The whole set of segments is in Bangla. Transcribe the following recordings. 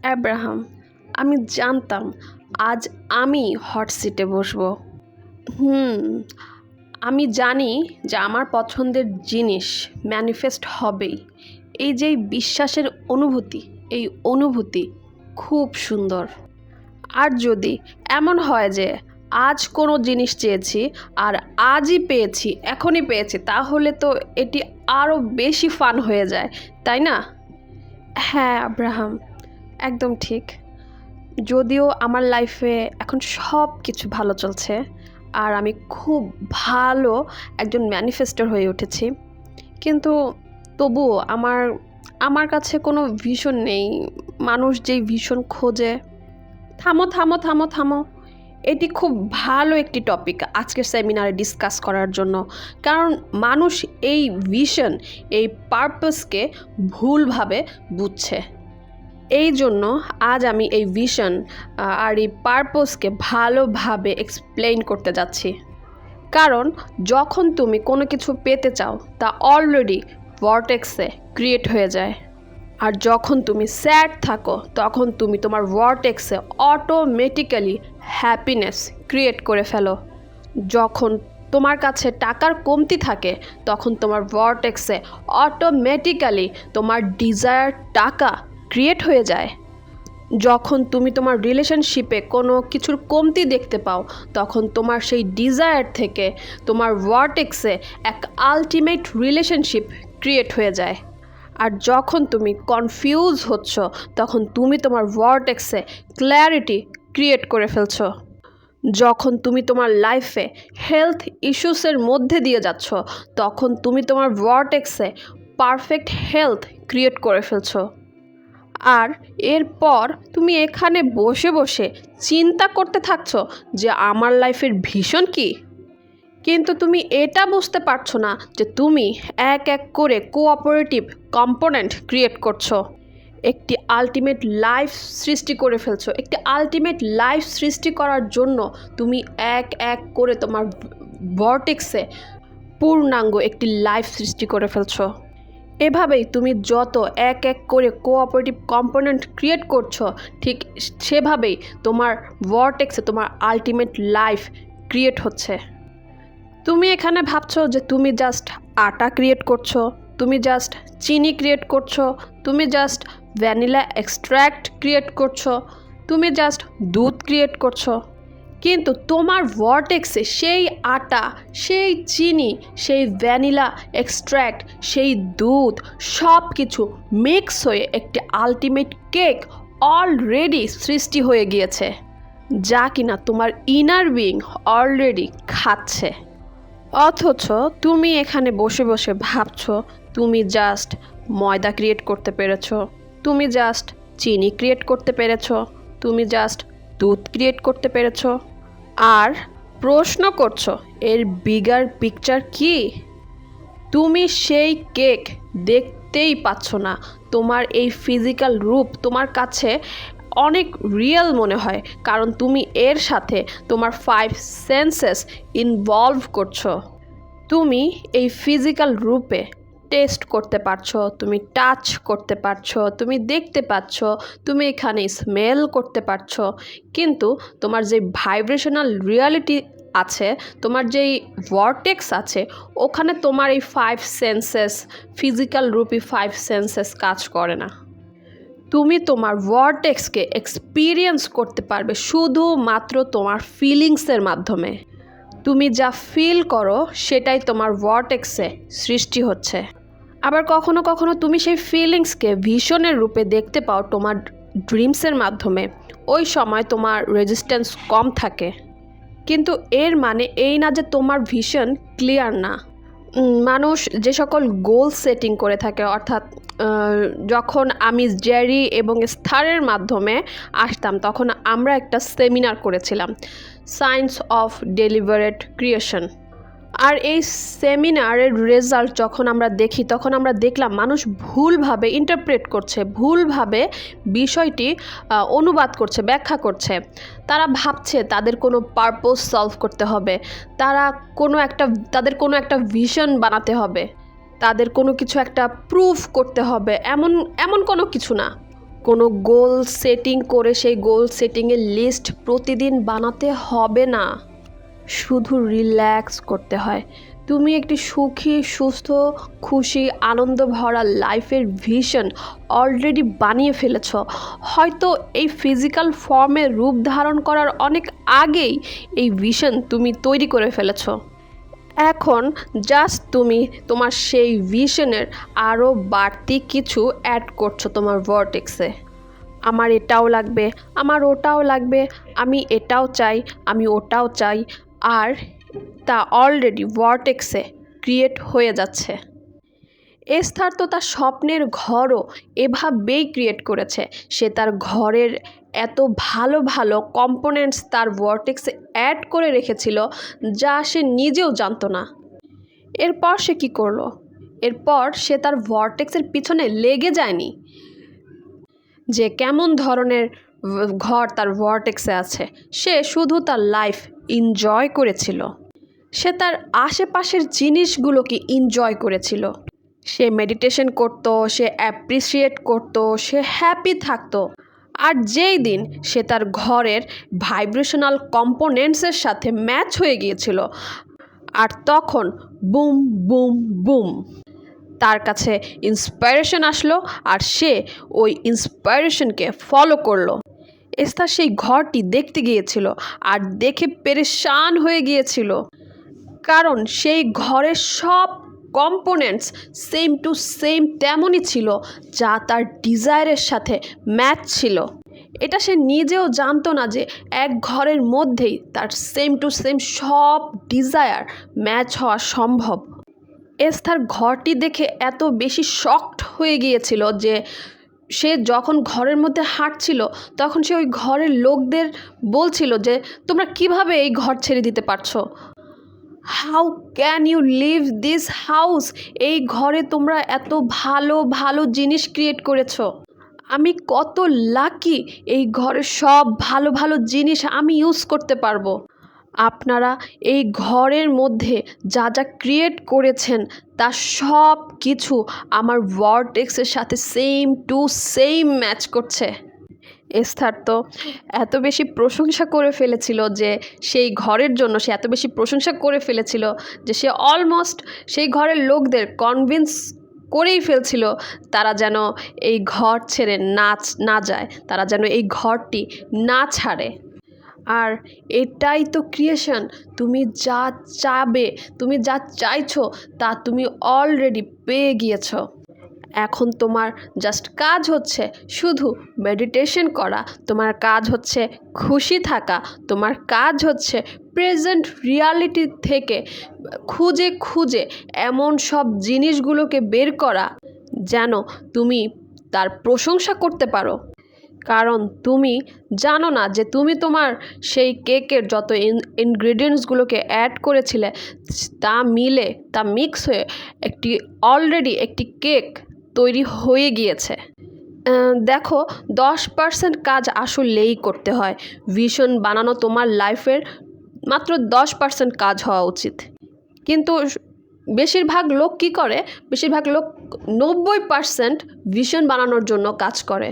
অ্যাব্রাহাম, আমি জানতাম আজ আমি হট সিটে বসবো। হুম আমি জানি যে আমার পছন্দের জিনিস ম্যানিফেস্ট হবেই। এই যে এই বিশ্বাসের অনুভূতি, এই অনুভূতি খুব সুন্দর। আর যদি এমন হয় যে আজ কোনো জিনিস চেয়েছি আর আজই পেয়েছি, এখনই পেয়েছি, তাহলে তো এটি আরও বেশি ফান হয়ে যায়, তাই না? হ্যাঁ আব্রাহাম, একদম ঠিক। যদিও আমার লাইফে এখন সব কিছু ভালো চলছে আর আমি খুব ভালো একজন ম্যানিফেস্টার হয়ে উঠেছি, কিন্তু তবুও আমার আমার কাছে কোনো ভিশন নেই। মানুষ যেই ভিশন খোঁজে। থামো থামো থামো থামো, এটি খুব ভালো একটি টপিক আজকের সেমিনারে ডিসকাস করার জন্য। কারণ মানুষ এই ভিশন, এই পারপাসকে ভুলভাবে বুঝছে। এই জন্য আজ আমি এই ভিশন আর এই পারপোজকে ভালোভাবে এক্সপ্লেইন করতে যাচ্ছি। কারণ যখন তুমি কোনো কিছু পেতে চাও তা অলরেডি ভর্টেক্সে ক্রিয়েট হয়ে যায়। আর যখন তুমি স্যাড থাকো তখন তুমি তোমার ভর্টেক্সে অটোমেটিক্যালি হ্যাপিনেস ক্রিয়েট করে ফেলো। যখন তোমার কাছে টাকার কমতি থাকে তখন তোমার ভর্টেক্সে অটোমেটিক্যালি তোমার ডিজায়ার টাকা ক্রিয়েট হয়ে যায়। যখন তুমি তোমার রিলেশনশিপে কোনো কিছুর কমতি দেখতে পাও তখন তোমার সেই ডিজায়ার থেকে তোমার ভর্টেক্সে এক আলটিমেট রিলেশনশিপ ক্রিয়েট হয়ে যায়। আর যখন তুমি কনফিউজ হচ্ছ তখন তুমি তোমার ভর্টেক্সে ক্ল্যারিটি ক্রিয়েট করে ফেলছো। যখন তুমি তোমার লাইফে হেলথ ইস্যুসের মধ্যে দিয়ে যাচ্ছ তখন তুমি তোমার ভর্টেক্সে পারফেক্ট হেলথ ক্রিয়েট করে ফেলছো। আর এরপর তুমি এখানে বসে বসে চিন্তা করতে থাকছো যে আমার লাইফের ভিশন কি। কিন্তু তুমি এটা বুঝতে পারছো না যে তুমি এক এক করে কোঅপারেটিভ কম্পোনেন্ট ক্রিয়েট করছো। একটি আলটিমেট লাইফ সৃষ্টি করে ফেলছো। একটি আলটিমেট লাইফ সৃষ্টি করার জন্য তুমি এক এক করে তোমার ভর্টেক্সে পূর্ণাঙ্গ একটি লাইফ সৃষ্টি করে ফেলছো। এভাবেই তুমি যত এক এক করে কোঅপারেটিভ কম্পোনেন্ট ক্রিয়েট করছো, ঠিক সেভাবেই তোমার ভর্টেক্সে তোমার আলটিমেট লাইফ ক্রিয়েট হচ্ছে। তুমি এখানে ভাবছো যে তুমি জাস্ট আটা ক্রিয়েট করছো, তুমি জাস্ট চিনি ক্রিয়েট করছো, তুমি জাস্ট ভ্যানিলা এক্সট্র্যাক্ট ক্রিয়েট করছো, তুমি জাস্ট দুধ ক্রিয়েট করছো। কিন্তু তোমার ভর্টেক্সে সেই আটা, সেই চিনি, সেই ভ্যানিলা এক্সট্র্যাক্ট, সেই দুধ সব কিছু মিক্স হয়ে একটি আলটিমেট কেক অলরেডি সৃষ্টি হয়ে গিয়েছে, যা কিনা তোমার ইনার বিইং অলরেডি খাচ্ছে। অথচ তুমি এখানে বসে বসে ভাবছো তুমি জাস্ট ময়দা ক্রিয়েট করতে পেরেছো, তুমি জাস্ট চিনি ক্রিয়েট করতে পেরেছো, তুমি জাস্ট দুধ ক্রিয়েট করতে পেরেছো। আর প্রশ্ন করছো এর বিগার পিকচার কি? তুমি সেই কেক দেখতেই পাচ্ছ না। তোমার এই ফিজিক্যাল রূপ তোমার কাছে অনেক রিয়েল মনে হয়, কারণ তুমি এর সাথে তোমার 5 সেন্সেস ইনভলভ করছো। তুমি এই ফিজিক্যাল রূপে টেস্ট করতে পারছো, তুমি টাচ করতে পারছো, তুমি দেখতে পাচ্ছো, তুমি এখানে স্মেল করতে পারছো। কিন্তু তোমার যে ভাইব্রেশনাল রিয়ালিটি আছে, তোমার যেই ভর্টেক্স আছে, ওখানে তোমার এই 5 সেন্সেস, ফিজিক্যাল রূপী 5 সেন্সেস কাজ করে না। তুমি তোমার ভর্টেক্সকে এক্সপিরিয়েন্স করতে পারবে শুধুমাত্র তোমার ফিলিংসের মাধ্যমে। তুমি যা ফিল করো সেটাই তোমার ভর্টেক্সে সৃষ্টি হচ্ছে। আবার কখনো কখনো তুমি সেই ফিলিংসকে ভিশনের রূপে দেখতে পাও তোমার ড্রিমসের মাধ্যমে। ওই সময় তোমার রেজিস্ট্যান্স কম থাকে, কিন্তু এর মানে এই না যে তোমার ভিশন ক্লিয়ার না। মানুষ যে সকল গোল সেটিং করে থাকে, অর্থাৎ যখন আমি জেরি এবং স্থারের মাধ্যমে আসতাম তখন আমরা একটা সেমিনার করেছিলাম, সায়েন্স অফ ডেলিভারেট ক্রিয়েশন। আর এই সেমিনারের রেজাল্ট যখন আমরা দেখি তখন আমরা দেখলাম মানুষ ভুলভাবে ইন্টারপ্রেট করছে, ভুলভাবে বিষয়টি অনুবাদ করছে, ব্যাখ্যা করছে। তারা ভাবছে তাদের কোনো পারপোজ সলভ করতে হবে, তাদের কোনো একটা ভিশন বানাতে হবে, তাদের কোনো কিছু একটা প্রুফ করতে হবে, এমন কোনো কিছু না। কোনো গোল সেটিং করে সেই গোল সেটিংয়ের লিস্ট প্রতিদিন বানাতে হবে না, শুধু রিল্যাক্স করতে হয়। তুমি একটি সুখী, সুস্থ, খুশি, আনন্দ ভরা লাইফের ভিশন অলরেডি বানিয়ে ফেলেছ। হয়তো এই ফিজিক্যাল ফর্মে রূপ ধারণ করার অনেক আগেই এই ভিশন তুমি তৈরি করে ফেলেছ। এখন জাস্ট তুমি তোমার সেই ভিশনের আরও বাড়তি কিছু অ্যাড করছো তোমার ভর্টেক্সে। আমার এটাও লাগবে, আমার ওটাও লাগবে, আমি এটাও চাই, আমি ওটাও চাই, আর তা অলরেডি ভর্টেক্সে ক্রিয়েট হয়ে যাচ্ছে। এস্থার তো তার স্বপ্নের ঘরও এভাবেই ক্রিয়েট করেছে। সে তার ঘরের এত ভালো ভালো কম্পোনেন্টস তার ভর্টেক্সে অ্যাড করে রেখেছিল যা সে নিজেও জানতো না। এরপর সে কী করলো? এরপর সে তার ভর্টেক্সের পিছনে লেগে যায়নি যে কেমন ধরনের ঘর তার ভর্টেক্সে আছে। সে শুধু তার লাইফ এনজয় করেছিল। সে তার আশেপাশের জিনিসগুলোকে এনজয় করেছিল। সে মেডিটেশন করতো, সে অ্যাপ্রিসিয়েট করতো, সে হ্যাপি থাকতো। আর যেই দিন সে তার ঘরের ভাইব্রেশনাল কম্পোনেন্টসের সাথে ম্যাচ হয়ে গিয়েছিল, আর তখন বুম বুম বুম তার কাছে ইন্সপাইরেশন আসলো, আর সে ওই ইন্সপাইরেশনকে ফলো করলো। এস্থার সেই ঘরটি দেখতে গিয়েছিল আর দেখে পেরেশান হয়ে গিয়েছিল, কারণ সেই ঘরের সব কম্পোনেন্টস সেম টু সেম তেমনই ছিল যা তার ডিজায়ারের সাথে ম্যাচ ছিল। এটা সে নিজেও জানতো না যে এক ঘরের মধ্যেই তার সেম টু সেম সব ডিজায়ার ম্যাচ হওয়া সম্ভব। এস্থার ঘরটি দেখে এত বেশি শকড হয়ে গিয়েছিল যে সে যখন ঘরের মধ্যে হাঁটছিল তখন সে ওই ঘরের লোকদের বলছিল যে তোমরা কিভাবে এই ঘর ছেড়ে দিতে পারছো? How can you leave this house? এই ঘরে তোমরা এত ভালো ভালো জিনিস ক্রিয়েট করেছো। আমি কত লাকি, এই ঘরের সব ভালো ভালো জিনিস আমি ইউজ করতে পারবো। আপনারা এই ঘরের মধ্যে যা যা ক্রিয়েট করেছেন তা সব কিছু আমার ভর্টেক্সের সাথে সেম টু সেম ম্যাচ করছে। এস্থার তো এত বেশি প্রশংসা করে ফেলেছিল যে সেই ঘরের জন্য সে এত বেশি প্রশংসা করে ফেলেছিল যে সে অলমোস্ট সেই ঘরের লোকদের কনভিন্স করেই ফেলছিল তারা যেন এই ঘর ছেড়ে না যায়, তারা যেন এই ঘরটি না ছাড়ে। আর এটাই তো ক্রিয়েশন। তুমি যা চাবে, তুমি যা চাইছো তা তুমি অলরেডি পেয়ে গিয়েছো। এখন তোমার জাস্ট কাজ হচ্ছে শুধু মেডিটেশন করা, তোমার কাজ হচ্ছে খুশি থাকা, তোমার কাজ হচ্ছে প্রেজেন্ট রিয়ালিটি থেকে খুঁজে খুঁজে এমন সব জিনিসগুলোকে বের করা যেন তুমি তার প্রশংসা করতে পারো। কারণ তুমি জানো না যে তুমি তোমার সেই কেকের যত ইনগ্রিডিয়েন্টসগুলোকে অ্যাড করেছিলে তা মিলে, তা মিক্স হয়ে অলরেডি একটি কেক তৈরি হয়ে গিয়েছে। দেখো, 10% কাজ আসলেই করতে হয়। ভিশন বানানো তোমার লাইফের মাত্র 10% কাজ হওয়া উচিত। কিন্তু বেশিরভাগ লোক কী করে? বেশিরভাগ লোক 90% ভিশন বানানোর জন্য কাজ করে।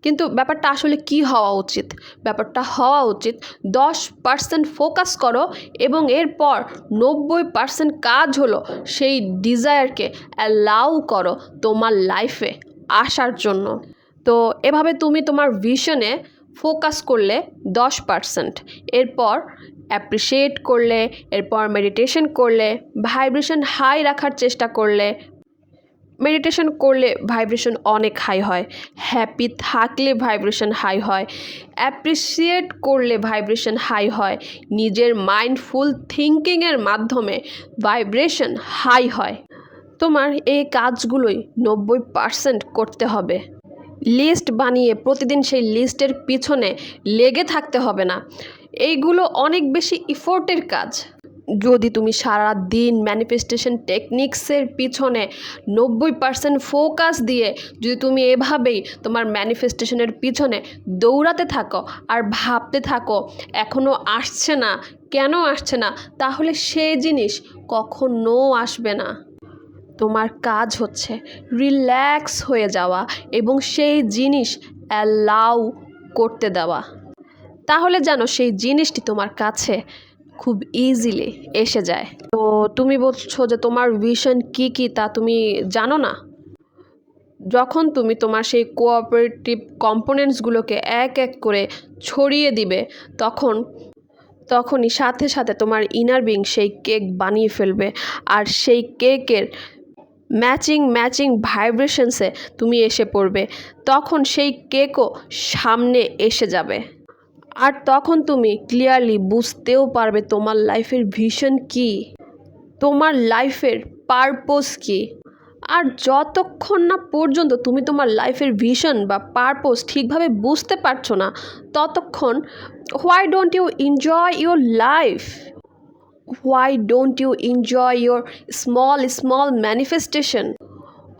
কিন্তু ব্যাপারটা আসলে কি হওয়া উচিত? ব্যাপারটা হওয়া উচিত 10% ফোকাস করো এবং এরপর 90% কাজ হলো সেই ডিজায়ারকে অ্যালাউ করো তোমার লাইফে আসার জন্য। তো এভাবে তুমি তোমার ভিশনে ফোকাস করলে 10%, এরপর অ্যাপ্রিসিয়েট করলে, এরপর মেডিটেশন করলে, ভাইব্রেশন হাই রাখার চেষ্টা করলে। মেডিটেশন করলে ভাইব্রেশন অনেক হাই হয়, হ্যাপি থাকলে ভাইব্রেশন হাই হয়, অ্যাপ্রিসিয়েট করলে ভাইব্রেশন হাই হয়, নিজের মাইন্ডফুল থিঙ্কিংয়ের মাধ্যমে ভাইব্রেশন হাই হয়। তোমার এই কাজগুলোই 90% করতে হবে। লিস্ট বানিয়ে প্রতিদিন সেই লিস্টের পিছনে লেগে থাকতে হবে না। এইগুলো অনেক বেশি ইফোর্টের কাজ। যদি তুমি সারা দিন ম্যানিফেস্টেশন টেকনিক্সের পিছনে 90% ফোকাস দিয়ে যদি তুমি এভাবেই তোমার ম্যানিফেস্টেশনের পিছনে দৌড়াতে থাকো আর ভাবতে থাকো এখনও আসছে না, কেন আসছে না, তাহলে সেই জিনিস কখনো আসবে না। তোমার কাজ হচ্ছে রিল্যাক্স হয়ে যাওয়া এবং সেই জিনিস অ্যালাউ করতে দেওয়া। তাহলে যেন সেই জিনিসটি তোমার কাছে খুব ইজিলি এসে যায়। তো তুমি বলছো যে তোমার ভিশন কী কী তা তুমি জানো না। যখন তুমি তোমার সেই কোঅপারেটিভ কম্পোনেন্টসগুলোকে এক এক করে ছড়িয়ে দিবে তখনই সাথে সাথে তোমার ইনার বিং সেই কেক বানিয়ে ফেলবে। আর সেই কেকের ম্যাচিং ভাইব্রেশনসে তুমি এসে পড়বে। তখন সেই কেকও সামনে এসে যাবে। আর তখন তুমি ক্লিয়ারলি বুঝতেও পারবে তোমার লাইফের ভিশন কী, তোমার লাইফের পারপোজ কী। আর যতক্ষণ না পর্যন্ত তুমি তোমার লাইফের ভিশন বা পারপোজ ঠিকভাবে বুঝতে পারছো না, ততক্ষণ why don't you enjoy your life? Why don't you enjoy your small manifestation?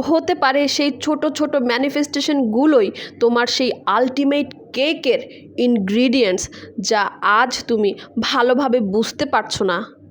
হতে পারে সেই ছোট ম্যানিফেস্টেশনগুলোই তোমার সেই আলটিমেট কেকের ইনগ্রিডিয়েন্টস, যা আজ তুমি ভালোভাবে বুঝতে পারছো না।